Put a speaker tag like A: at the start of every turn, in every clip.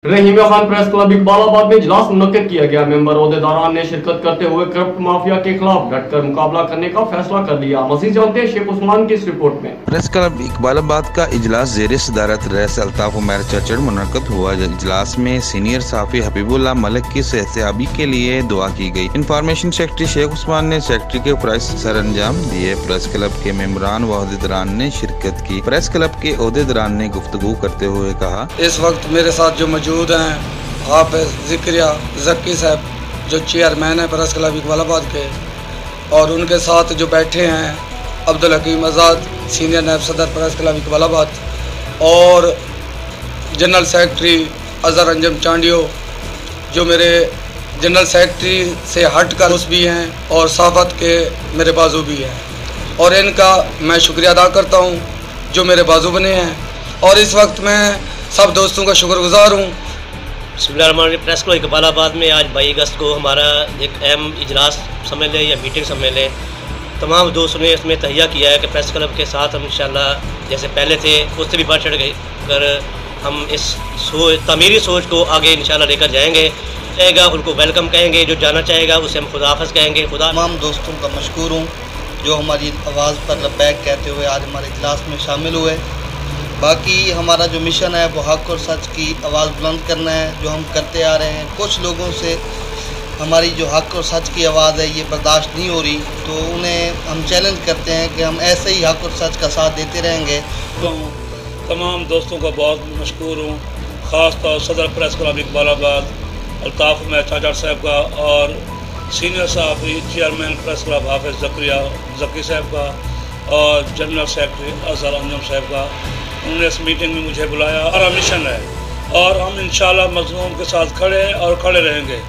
A: रहीम Khan press club इकबालाबाद में इजलास मुनक्किद किया गया। मेंबर ओहदेदारान ने शिरकत करते हुए करप्ट माफिया के खिलाफ डटकर मुकाबला करने का फैसला कर लिया। मजीद जानते हैं शेख उस्मान की इस रिपोर्ट में।
B: प्रेस क्लब इकबालाबाद का इजलास ज़ेर सदारत रईस अल्ताफ उमैर चचड़ मुनक्किद हुआ। इजलास में सीनियर सहाफ़ी हबीबुल्लाह मलिक की सेहतयाबी के लिए दुआ की गई। इंफॉर्मेशन सेक्रेटरी शेख उस्मान ने सेक्रेटरी के फराइज़ सर अंजाम दिए। प्रेस क्लब के मेंबरान व ओहदेदारान ने शिरकत की। प्रेस क्लब के ओहदेदारान ने गुफ्तगू करते हुए कहा,
C: इस वक्त मेरे साथ जो मौजूद हैं हाफिज ज़िक्रिया ज़क्की साहब जो चेयरमैन है प्रेस क्लब इकबालाबाद के, और उनके साथ जो बैठे हैं अब्दुल हकीम आज़ाद सीनियर नायब सदर प्रेस क्लब इकबालाबाद, और जनरल सेक्रेटरी अज़हर अंजम चांडियो जो मेरे जनरल सेक्रेटरी से हट कर उस भी हैं और साफत के मेरे बाजू भी हैं, और इनका मैं शुक्रिया अदा करता हूं जो मेरे बाजू बने हैं। और इस वक्त मैं सब दोस्तों का शुक्रगुजार हूं।
D: प्रेस क्लब इकबालाबाद में आज 22 अगस्त को हमारा एक अहम इजलास समझ लें या मीटिंग समझ लें। तमाम दोस्तों ने इसमें तहिया किया है कि प्रेस क्लब के साथ हम इंशाल्लाह जैसे पहले थे उससे भी बढ़ चढ़ गए कर हम इस तामीरी सोच को आगे इंशाल्लाह लेकर जाएंगे। चाहेगा उनको वेलकम कहेंगे, जो जाना चाहेगा उसे हम खुदाफिज कहेंगे।
E: तमाम दोस्तों का मशकूर हूँ जो हमारी आवाज़ पर लब्बैक कहते हुए आज हमारे इजलास में शामिल हुए। बाकी हमारा जो मिशन है वो हक़ और सच की आवाज़ बुलंद करना है, जो हम करते आ रहे हैं। कुछ लोगों से हमारी जो हक़ और सच की आवाज़ है ये बर्दाश्त नहीं हो रही, तो उन्हें हम चैलेंज करते हैं कि हम ऐसे ही हक़ और सच का साथ देते रहेंगे।
F: तो तमाम दोस्तों का बहुत मशकूर हूँ, ख़ास तौर सदर प्रेस क्लब इकबालाबाद अल्ताफ उमैर चचड़ साहब का, और सीनियर सहाफ़ी चेयरमैन प्रेस क्लब हाफिज ज़िक्रिया ज़क्की साहब का, और जनरल सेक्रेटरी अज़हर अंजम साहब का। उन्होंने इस मीटिंग में मुझे बुलाया। हमारा मिशन है और हम इंशाल्लाह मज़लूम के साथ खड़े हैं और खड़े रहेंगे,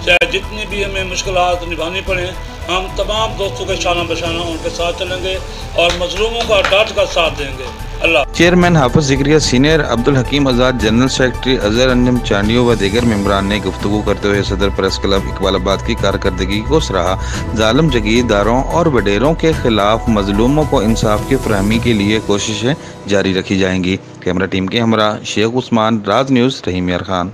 F: चाहे जितनी भी हमें मुश्किलात निभानी पड़े। हम तमाम दोस्तों के शाना बशाना उनके साथ चलेंगे और मज़लूमों का डट कर साथ देंगे। अल्लाह।
B: चेयरमैन हाफिज ज़िक्रिया, सीनियर अब्दुल हकीम आज़ाद, जनरल सेक्रेटरी अज़हर अंजम चांडियो व दीगर मेंबरान ने गुफ्तगू करते हुए सदर प्रेस क्लब इकबालाबाद की कारकर्दगी को सराहा। जालिम जागीरदारों और वडेरों के खिलाफ मजलूमों को इंसाफ की फरहमी के लिए कोशिशें जारी रखी जाएंगी। कैमरा टीम के हमरा शेख उस्मान, राज न्यूज़, रहीम खान।